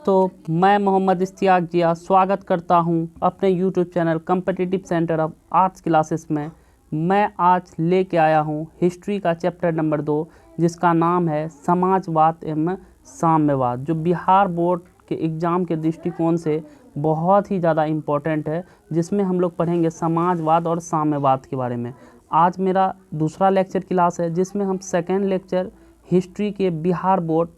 दोस्तों, मैं मोहम्मद इश्तियाक जिया स्वागत करता हूं अपने YouTube channel competitive centre of arts classes में। मैं आज लेके आया हूं हिस्ट्री का चैप्टर नंबर 2, जिसका नाम है समाजवाद एवं साम्यवाद, जो बिहार बोर्ड के एग्ज़ाम के दृष्टिकोण से बहुत ही ज़्यादा इम्पोर्टेंट है, जिसमें हम लोग पढ़ेंगे समाजवाद और साम्यवाद के बारे में। आज मेरा दूसरा लेक्चर क्लास है, जिसमें हम सेकेंड लेक्चर हिस्ट्री के बिहार बोर्ड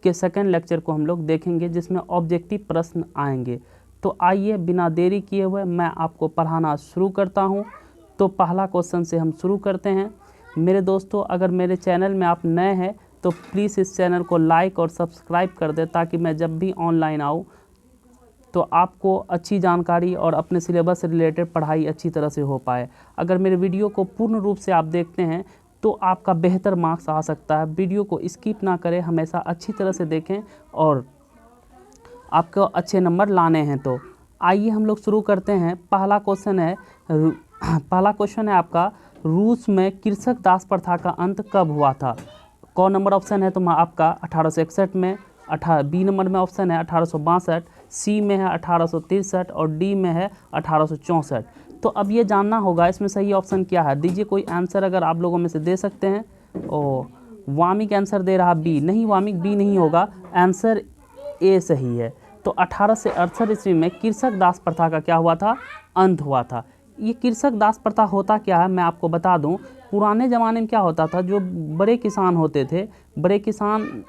के सेकेंड लेक्चर को हम लोग देखेंगे, जिसमें ऑब्जेक्टिव प्रश्न आएंगे। तो आइए बिना देरी किए हुए मैं आपको पढ़ाना शुरू करता हूं। तो पहला क्वेश्चन से हम शुरू करते हैं। मेरे दोस्तों, अगर मेरे चैनल में आप नए हैं तो प्लीज़ इस चैनल को लाइक और सब्सक्राइब कर दें, ताकि मैं जब भी ऑनलाइन आऊँ तो आपको अच्छी जानकारी और अपने सिलेबस से रिलेटेड पढ़ाई अच्छी तरह से हो पाए। अगर मेरे वीडियो को पूर्ण रूप से आप देखते हैं तो आपका बेहतर मार्क्स आ सकता है। वीडियो को स्किप ना करें, हमेशा अच्छी तरह से देखें और आपको अच्छे नंबर लाने हैं। तो आइए हम लोग शुरू करते हैं। पहला क्वेश्चन है आपका, रूस में कृषक दास प्रथा का अंत कब हुआ था? कौन नंबर ऑप्शन है तो आपका 1861 में, बी नंबर में ऑप्शन है 1862, सी में है 1863 और डी में है 1864। तो अब ये जानना होगा इसमें सही ऑप्शन क्या है। दीजिए कोई आंसर अगर आप लोगों में से दे सकते हैं। वामिक आंसर दे रहा बी। नहीं, वामिक बी नहीं होगा, आंसर ए सही है। तो 1868 ईस्वी में कृषक दास प्रथा का क्या हुआ था? अंत हुआ था। ये कृषक दास प्रथा होता क्या है मैं आपको बता दूं। पुराने ज़माने में क्या होता था, जो बड़े किसान होते थे, बड़े किसान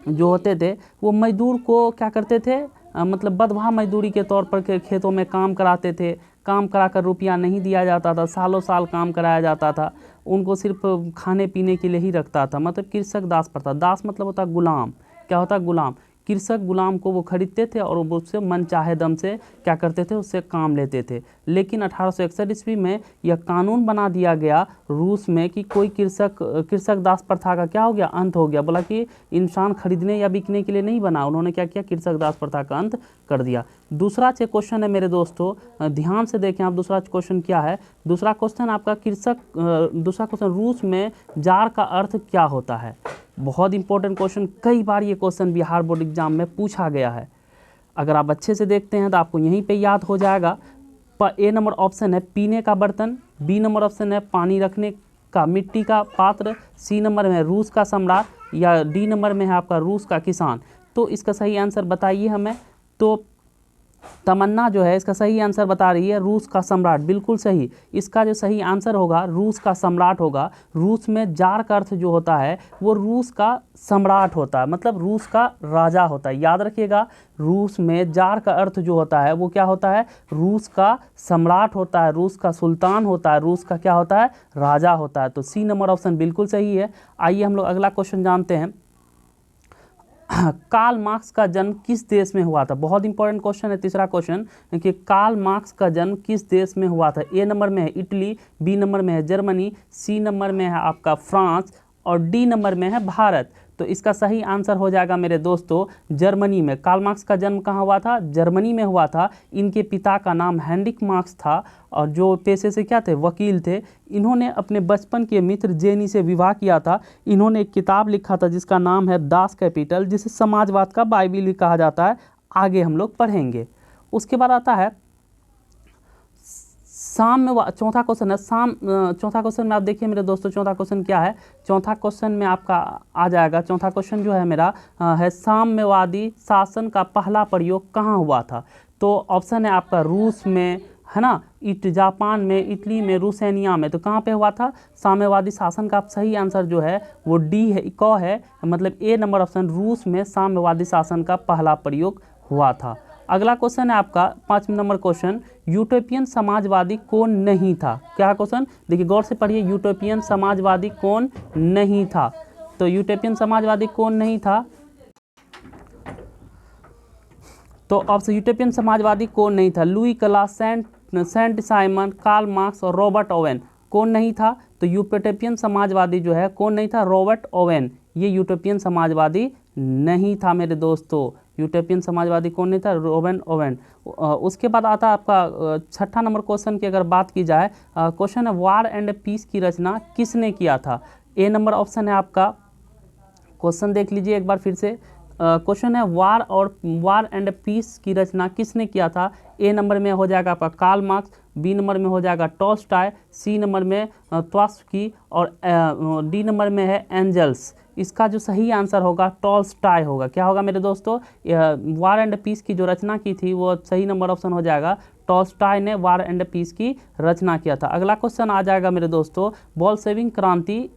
जो होते थे वो मजदूर को क्या करते थे, मतलब बदवा मजदूरी के तौर पर खेतों में काम कराते थे। काम कराकर रुपया नहीं दिया जाता था, सालों साल काम कराया जाता था, उनको सिर्फ खाने पीने के लिए ही रखता था। मतलब कृषक दास प्रथा, दास मतलब होता गुलाम। क्या होता? गुलाम। कृषक गुलाम को वो खरीदते थे और वो उससे मन चाहे दम से क्या करते थे, उससे काम लेते थे। लेकिन 1861 ईस्वी में यह कानून बना दिया गया रूस में कि कोई कृषक दास प्रथा का क्या हो गया? अंत हो गया। बोला कि इंसान खरीदने या बिकने के लिए नहीं बना, उन्होंने क्या किया? कृषक दास प्रथा का अंत कर दिया। दूसरा क्वेश्चन है मेरे दोस्तों, ध्यान से देखें आप। दूसरा क्वेश्चन क्या है? दूसरा क्वेश्चन आपका दूसरा क्वेश्चन, रूस में जार का अर्थ क्या होता है? बहुत इंपॉर्टेंट क्वेश्चन, कई बार ये क्वेश्चन बिहार बोर्ड एग्जाम में पूछा गया है। अगर आप अच्छे से देखते हैं तो आपको यहीं पे याद हो जाएगा। ए नंबर ऑप्शन है पीने का बर्तन, बी नंबर ऑप्शन है पानी रखने का मिट्टी का पात्र, सी नंबर में है रूस का सम्राट, या डी नंबर में है आपका रूस का किसान। तो इसका सही आंसर बताइए हमें। तो तमन्ना जो है इसका सही आंसर बता रही है रूस का सम्राट। बिल्कुल सही। इसका जो सही आंसर होगा रूस का सम्राट होगा। रूस में जार का अर्थ जो होता है वो रूस का सम्राट होता है, मतलब रूस का राजा होता है। याद रखिएगा, रूस में जार का अर्थ जो होता है वो क्या होता है? रूस का सम्राट होता है, रूस का सुल्तान होता है, रूस का क्या होता है? राजा होता है। तो सी नंबर ऑप्शन बिल्कुल सही है। आइए हम लोग अगला क्वेश्चन जानते हैं। कार्ल मार्क्स का जन्म किस देश में हुआ था? बहुत इंपॉर्टेंट क्वेश्चन है। तीसरा क्वेश्चन कि कार्ल मार्क्स का जन्म किस देश में हुआ था? ए नंबर में है इटली, बी नंबर में है जर्मनी, सी नंबर में है आपका फ्रांस और डी नंबर में है भारत। तो इसका सही आंसर हो जाएगा मेरे दोस्तों जर्मनी में। कार्ल मार्क्स का जन्म कहाँ हुआ था? जर्मनी में हुआ था। इनके पिता का नाम हेनरिक मार्क्स था और जो पेशे से क्या थे? वकील थे। इन्होंने अपने बचपन के मित्र जेनी से विवाह किया था। इन्होंने एक किताब लिखा था जिसका नाम है दास कैपिटल, जिसे समाजवाद का बाइबिल भी कहा जाता है। आगे हम लोग पढ़ेंगे। उसके बाद आता है चौथा क्वेश्चन है चौथा क्वेश्चन में आप देखिए मेरे दोस्तों, चौथा क्वेश्चन क्या है? चौथा क्वेश्चन में आपका आ जाएगा। चौथा क्वेश्चन जो है मेरा है साम्यवादी शासन का पहला प्रयोग कहाँ हुआ था? तो ऑप्शन है आपका रूस में, है ना, जापान में, इटली में, रूसेनिया में। तो कहाँ पे हुआ था साम्यवादी शासन का? सही आंसर जो है वो डी है, है, मतलब ए नंबर ऑप्शन, रूस में साम्यवादी शासन का पहला प्रयोग हुआ था। अगला क्वेश्चन है आपका 5 नंबर क्वेश्चन, यूटोपियन समाजवादी कौन नहीं था? क्या क्वेश्चन? देखिए गौर से पढ़िए, यूटोपियन समाजवादी कौन नहीं था? तो यूटोपियन समाजवादी कौन नहीं था? तो ऑप्शन यूटोपियन समाजवादी कौन नहीं था? लुई क्ला, सेंट साइमन, कार्ल मार्क्स और रॉबर्ट ओवेन। कौन नहीं था? तो यूटोपियन समाजवादी जो है कौन नहीं था? Robert Owen. ये यूटोपियन समाजवादी नहीं था मेरे दोस्तों। यूटोपियन समाजवादी कौन नहीं था? Robert Owen. उसके बाद आता है आपका 6ठा नंबर क्वेश्चन की अगर बात की जाए, क्वेश्चन है वार एंड पीस की रचना किसने किया था? ए नंबर ऑप्शन है आपका, क्वेश्चन देख लीजिए एक बार फिर से, क्वेश्चन है वार एंड पीस की रचना किसने किया था। ए नंबर में हो जाएगा आपका कार्ल मार्क्स, बी नंबर में हो जाएगा टॉल्स्टॉय, सी नंबर में त्वास्की और डी नंबर में है एंजल्स। इसका जो सही आंसर होगा टॉल्स्टॉय होगा। क्या होगा मेरे दोस्तों, वार एंड पीस की जो रचना की थी वो सही नंबर ऑप्शन हो जाएगा टॉल्स्टॉय ने वार एंड पीस की रचना किया था। अगला क्वेश्चन आ जाएगा मेरे दोस्तों, बोल्शेविक क्रांति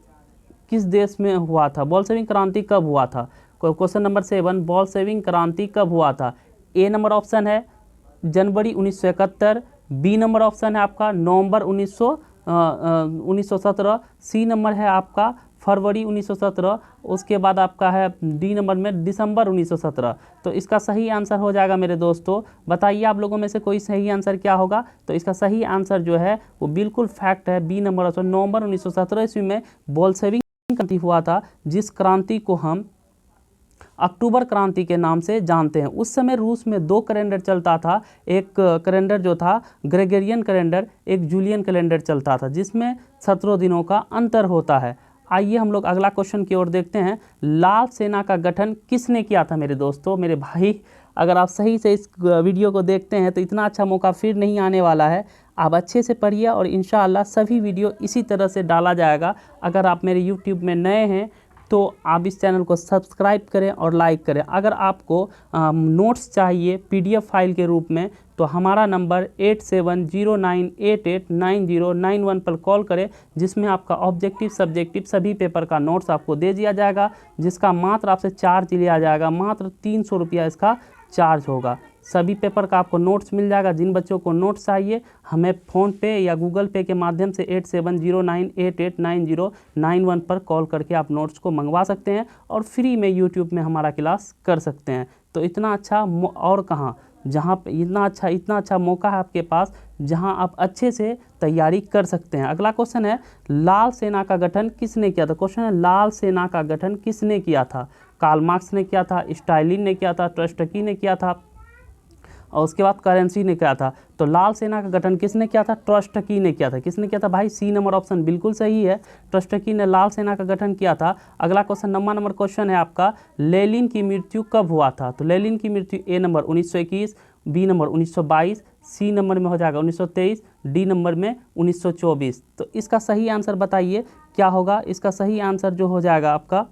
किस देश में हुआ था। बोल्शेविक क्रांति कब हुआ था। क्वेश्चन नंबर 7, बोल्शेविक क्रांति कब हुआ था। ए नंबर ऑप्शन है जनवरी 1971, बी नंबर ऑप्शन है आपका नवंबर 1917, सी नंबर है आपका फरवरी 1917, उसके बाद आपका है डी नंबर में दिसंबर 1917। तो इसका सही आंसर हो जाएगा मेरे दोस्तों, बताइए आप लोगों में से कोई सही आंसर क्या होगा। तो इसका सही आंसर जो है वो बिल्कुल फैक्ट है, बी नंबर ऑप्शन नवंबर 1917 ईस्वी में बोल्शेविक क्रांति हुआ था, जिस क्रांति को हम अक्टूबर क्रांति के नाम से जानते हैं। उस समय रूस में 2 कैलेंडर चलता था, एक कैलेंडर जो था ग्रेगोरियन कैलेंडर, एक जूलियन कैलेंडर चलता था, जिसमें 17 दिनों का अंतर होता है। आइए हम लोग अगला क्वेश्चन की ओर देखते हैं, लाल सेना का गठन किसने किया था। मेरे दोस्तों, मेरे भाई, अगर आप सही से इस वीडियो को देखते हैं तो इतना अच्छा मौका फिर नहीं आने वाला है। आप अच्छे से पढ़िए और इंशाअल्लाह सभी वीडियो इसी तरह से डाला जाएगा। अगर आप मेरे यूट्यूब में नए हैं तो आप इस चैनल को सब्सक्राइब करें और लाइक करें। अगर आपको नोट्स चाहिए पीडीएफ फाइल के रूप में तो हमारा नंबर 8709889091 पर कॉल करें, जिसमें आपका ऑब्जेक्टिव सब्जेक्टिव सभी पेपर का नोट्स आपको दे दिया जाएगा, जिसका मात्र आपसे चार्ज लिया जाएगा, मात्र 300 रुपया इसका चार्ज होगा। सभी पेपर का आपको नोट्स मिल जाएगा। जिन बच्चों को नोट्स चाहिए हमें फ़ोन पे या गूगल पे के माध्यम से 8709889091 पर कॉल करके आप नोट्स को मंगवा सकते हैं और फ्री में यूट्यूब में हमारा क्लास कर सकते हैं। तो इतना अच्छा और कहाँ, जहाँ पे इतना अच्छा मौका है आपके पास जहाँ आप अच्छे से तैयारी कर सकते हैं। अगला क्वेश्चन है, लाल सेना का गठन किसने किया था। क्वेश्चन है, लाल सेना का गठन किसने किया था। कार्ल मार्क्स ने किया था, स्टालिन ने किया था, ट्रॉट्स्की ने किया था और उसके बाद करेंसी ने किया था। तो लाल सेना का गठन किसने किया था, ट्रॉट्स्की ने किया था। किसने किया था भाई, सी नंबर ऑप्शन बिल्कुल सही है, ट्रॉट्स्की ने लाल सेना का गठन किया था। अगला क्वेश्चन नंबर क्वेश्चन है आपका, लेनिन की मृत्यु कब हुआ था। तो लेनिन की मृत्यु A number 1921, B number 1922, C number में हो जाएगा 1923, डी नंबर में 1924। तो इसका सही आंसर बताइए क्या होगा। इसका सही आंसर जो हो जाएगा आपका,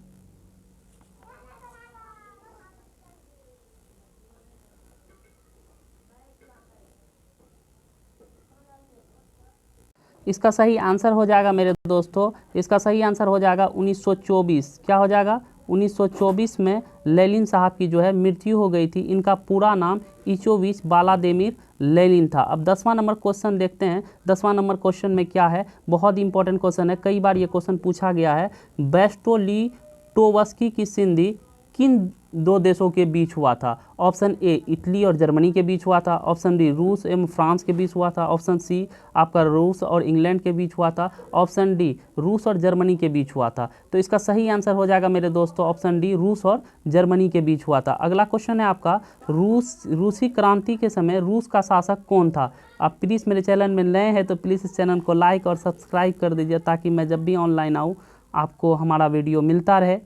इसका सही आंसर हो जाएगा मेरे दोस्तों, इसका सही आंसर हो जाएगा 1924। क्या हो जाएगा, 1924 में लेनिन साहब की जो है मृत्यु हो गई थी। इनका पूरा नाम इचोविच व्लादिमीर लेनिन था। अब 10वां नंबर क्वेश्चन देखते हैं। 10वां नंबर क्वेश्चन में क्या है, बहुत इंपॉर्टेंट क्वेश्चन है, कई बार ये क्वेश्चन पूछा गया है। ब्रेस्ट-लिटोव्स्की की संधि किन 2 देशों के बीच हुआ था। ऑप्शन ए इटली और जर्मनी के बीच हुआ था, ऑप्शन डी रूस एवं फ्रांस के बीच हुआ था, ऑप्शन सी आपका रूस और इंग्लैंड के बीच हुआ था, ऑप्शन डी रूस और जर्मनी के बीच हुआ था। तो इसका सही आंसर हो जाएगा मेरे दोस्तों ऑप्शन डी, रूस और जर्मनी के बीच हुआ था। अगला क्वेश्चन है आपका, रूसी क्रांति के समय रूस का शासक कौन था। आप प्लीज़ मेरे चैनल में नए हैं तो प्लीज़ इस चैनल को लाइक और सब्सक्राइब कर दीजिए, ताकि मैं जब भी ऑनलाइन आऊँ आपको हमारा वीडियो मिलता रहे।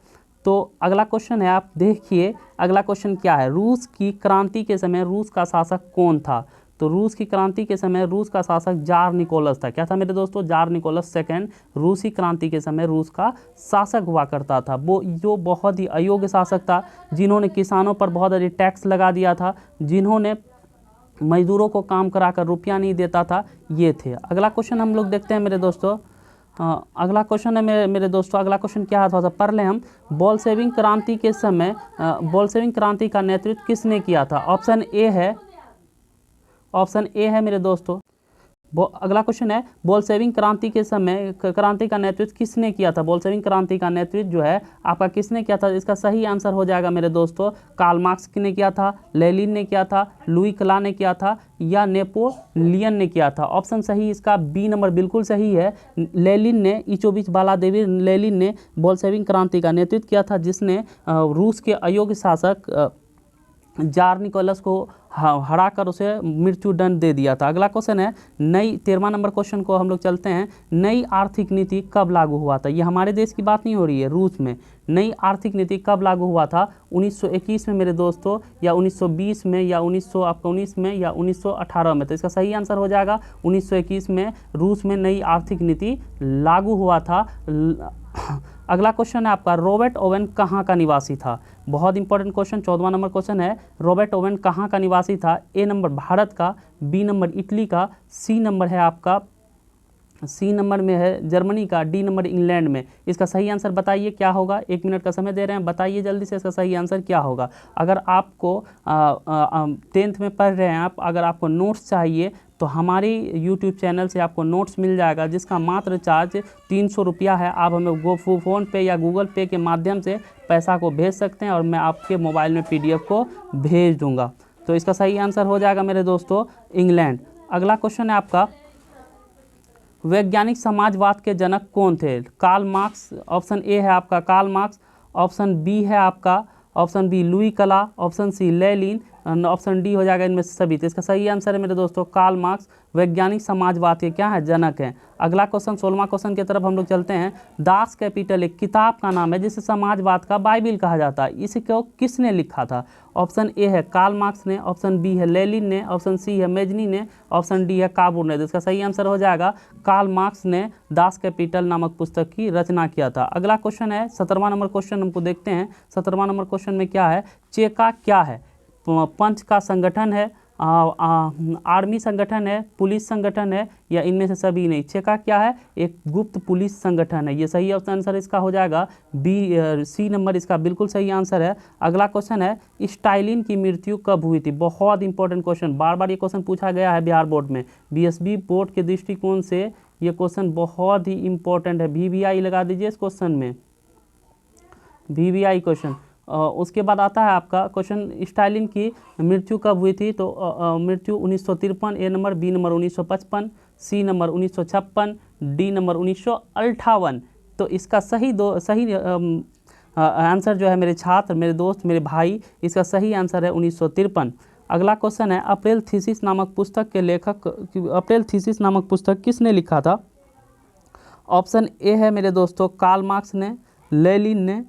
तो अगला क्वेश्चन है, आप देखिए अगला क्वेश्चन क्या है, रूस की क्रांति के समय रूस का शासक कौन था। तो रूस की क्रांति के समय रूस का शासक जार निकोलस था। क्या था मेरे दोस्तों, जार निकोलस सेकेंड रूसी क्रांति के समय रूस का शासक हुआ करता था। वो जो बहुत ही अयोग्य शासक था, जिन्होंने किसानों पर बहुत अधिक टैक्स लगा दिया था, जिन्होंने मजदूरों को काम कराकर रुपया नहीं देता था, ये थे। अगला क्वेश्चन हम लोग देखते हैं मेरे दोस्तों। अगला क्वेश्चन है मेरे दोस्तों, अगला क्वेश्चन क्या है थोड़ा सा पढ़ लें हम। बोल्शेविक क्रांति के समय बोल्शेविक क्रांति का नेतृत्व किसने किया था। ऑप्शन ए है मेरे दोस्तों। अगला क्वेश्चन है, बोल्शेविक क्रांति के समय क्रांति का नेतृत्व किसने किया था। बोल्शेविक क्रांति का नेतृत्व जो है आपका किसने किया था। इसका सही आंसर हो जाएगा मेरे दोस्तों, कार्ल मार्क्स ने किया था, लेनिन ने किया था, लुई क्ला ने किया था या नेपोलियन ने किया था। ऑप्शन सही इसका बी नंबर बिल्कुल सही है। लेनिन ने, इचोविच व्लादिमीर लेनिन ने बोल्शेविक क्रांति का नेतृत्व किया था, जिसने रूस के अयोग्य शासक जार निकोलस को हरा कर उसे मृत्यु दंड दे दिया था। अगला क्वेश्चन है नई 13वां नंबर क्वेश्चन को हम लोग चलते हैं। नई आर्थिक नीति कब लागू हुआ था? ये हमारे देश की बात नहीं हो रही है, रूस में। नई आर्थिक नीति कब लागू हुआ था? 1921 में मेरे दोस्तों, या 1920 में, या 1919 में, या 1918 में? तो इसका सही आंसर हो जाएगा 1921 में रूस में नई आर्थिक नीति लागू हुआ था। अगला क्वेश्चन है आपका, रॉबर्ट ओवेन कहाँ का निवासी था? बहुत इंपॉर्टेंट क्वेश्चन, 14वां नंबर क्वेश्चन है, रॉबर्ट ओवेन कहाँ का निवासी था? ए नंबर भारत का, बी नंबर इटली का, सी नंबर है आपका, सी नंबर में है जर्मनी का, डी नंबर इंग्लैंड में। इसका सही आंसर बताइए क्या होगा? 1 मिनट का समय दे रहे हैं, बताइए जल्दी से इसका सही आंसर क्या होगा। अगर आपको 10th में पढ़ रहे हैं आप, अगर आपको नोट्स चाहिए तो हमारी यूट्यूब चैनल से आपको नोट्स मिल जाएगा, जिसका मात्र चार्ज 300 रुपया है। आप हमें फ़ोन पे या गूगल पे के माध्यम से पैसा को भेज सकते हैं और मैं आपके मोबाइल में PDF को भेज दूंगा। तो इसका सही आंसर हो जाएगा मेरे दोस्तों इंग्लैंड। अगला क्वेश्चन है आपका, वैज्ञानिक समाजवाद के जनक कौन थे? कार्ल मार्क्स, ऑप्शन ए है आपका कार्ल मार्क्स, ऑप्शन बी है आपका, ऑप्शन बी लुई कला, option C Lenin, option D हो जाएगा इनमें से सभी। तो इसका सही आंसर है मेरे दोस्तों कार्ल मार्क्स वैज्ञानिक समाजवाद के क्या है? जनक हैं। अगला क्वेश्चन 16वां क्वेश्चन की तरफ हम लोग चलते हैं। दास कैपिटल एक किताब का नाम है जिसे समाजवाद का बाइबिल कहा जाता है। इसे क्यों किसने लिखा था? ऑप्शन ए है कार्ल मार्क्स ने, ऑप्शन बी है लेनिन ने, ऑप्शन सी है मेजनी ने, ऑप्शन डी है काबूर ने। तो इसका सही आंसर हो जाएगा कार्ल मार्क्स ने दास कैपिटल नामक पुस्तक की रचना किया था। अगला क्वेश्चन है 17वां नंबर क्वेश्चन, हमको देखते हैं 17वां नंबर क्वेश्चन में क्या है। चेका क्या है? पंच का संगठन है, आर्मी संगठन है, पुलिस संगठन है, या इनमें से सभी नहीं? चेका क्या है? एक गुप्त पुलिस संगठन है। ये सही आंसर इसका हो जाएगा बी, सी नंबर इसका बिल्कुल सही आंसर है। अगला क्वेश्चन है, स्टालिन की मृत्यु कब हुई थी? बहुत इंपॉर्टेंट क्वेश्चन, बार बार ये क्वेश्चन पूछा गया है बिहार बोर्ड में। BSB बोर्ड के दृष्टिकोण से ये क्वेश्चन बहुत ही इंपॉर्टेंट है। VVI लगा दीजिए इस क्वेश्चन में, VVI क्वेश्चन। उसके बाद आता है आपका क्वेश्चन, स्टालिन की मृत्यु कब हुई थी? तो मृत्यु 1953, A number, B number 1955, C number 1956, D number 1958। तो इसका सही आंसर जो है मेरे छात्र, मेरे दोस्त, मेरे भाई, इसका सही आंसर है 1953। अगला क्वेश्चन है, अप्रैल थीसिस नामक पुस्तक के लेखक, अप्रैल थीसिस नामक पुस्तक किसने लिखा था? ऑप्शन ए है मेरे दोस्तों कार्ल मार्क्स ने, लेनिन ने,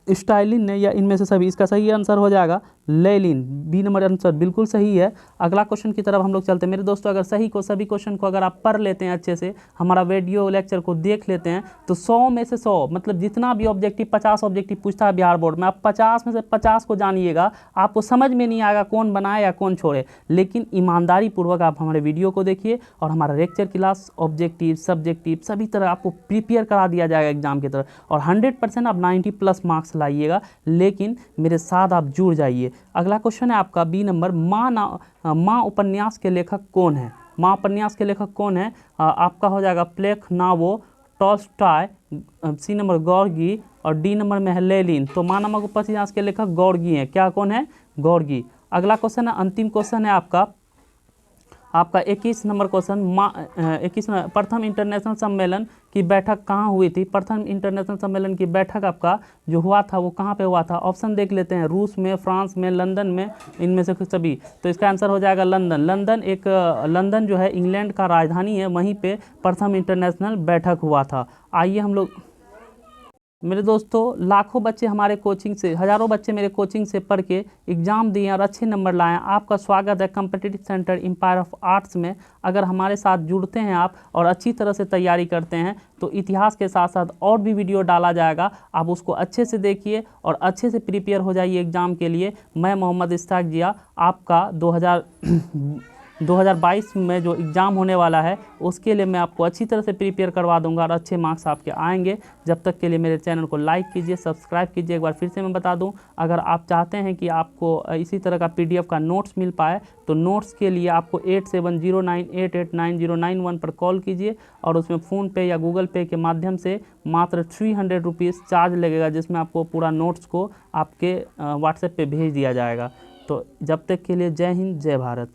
स्टालिन ने, या इनमें से सभी? इसका सही आंसर हो जाएगा लेनिन, बी नंबर आंसर बिल्कुल सही है। अगला क्वेश्चन की तरफ हम लोग चलते हैं मेरे दोस्तों। अगर सभी क्वेश्चन को अगर आप पढ़ लेते हैं अच्छे से, हमारा वीडियो लेक्चर को देख लेते हैं, तो 100 में से 100, मतलब जितना भी ऑब्जेक्टिव 50 ऑब्जेक्टिव पूछता है बिहार बोर्ड में, आप 50 में से 50 को जानिएगा। आपको समझ में नहीं आएगा कौन बनाए या कौन छोड़े, लेकिन ईमानदारी पूर्वक आप हमारे वीडियो को देखिए और हमारा लेक्चर क्लास ऑब्जेक्टिव सब्जेक्टिव सभी तरह आपको प्रिपेयर करा दिया जाएगा एग्जाम की तरफ, और 100% आप 90+ मार्क्स लाइएगा, लेकिन मेरे साथ आप जुड़ जाइए। अगला क्वेश्चन है आपका बी नंबर, माँ उपन्यास के लेखक कौन है? माँ उपन्यास के लेखक कौन है? आपका हो जाएगा प्लेखनावो, टॉल्स्टॉय, सी नंबर गोर्गी, और डी नंबर में है लेनिन। तो माँ नामक उपन्यास के लेखक गोर्गी हैं। क्या कौन है? गोर्गी। अगला क्वेश्चन है, अंतिम क्वेश्चन है आपका 21 नंबर क्वेश्चन, 21 प्रथम इंटरनेशनल सम्मेलन की बैठक कहाँ हुई थी? प्रथम इंटरनेशनल सम्मेलन की बैठक आपका जो हुआ था वो कहाँ पे हुआ था? ऑप्शन देख लेते हैं, रूस में, फ्रांस में, लंदन में, इनमें से सभी। तो इसका आंसर हो जाएगा लंदन। लंदन जो है इंग्लैंड का राजधानी है, वहीं पे प्रथम इंटरनेशनल बैठक हुआ था। आइए हम लोग, मेरे दोस्तों, लाखों बच्चे हमारे कोचिंग से, हज़ारों बच्चे मेरे कोचिंग से पढ़ के एग्ज़ाम दिए और अच्छे नंबर लाए। आपका स्वागत है competitive centre empire of arts में। अगर हमारे साथ जुड़ते हैं आप और अच्छी तरह से तैयारी करते हैं तो इतिहास के साथ साथ और भी वीडियो डाला जाएगा, आप उसको अच्छे से देखिए और अच्छे से प्रिपेयर हो जाइए एग्ज़ाम के लिए। मैं मोहम्मद इश्ताक जिया, आपका 2022 में जो एग्ज़ाम होने वाला है उसके लिए मैं आपको अच्छी तरह से प्रिपेयर करवा दूंगा और अच्छे मार्क्स आपके आएंगे। जब तक के लिए मेरे चैनल को लाइक कीजिए, सब्सक्राइब कीजिए। एक बार फिर से मैं बता दूं, अगर आप चाहते हैं कि आपको इसी तरह का PDF का नोट्स मिल पाए तो नोट्स के लिए आपको 8709889091 पर कॉल कीजिए और उसमें फ़ोनपे या गूगल पे के माध्यम से मात्र 300 रुपीज़ चार्ज लगेगा, जिसमें आपको पूरा नोट्स को आपके व्हाट्सएप पे भेज दिया जाएगा। तो जब तक के लिए जय हिंद, जय भारत।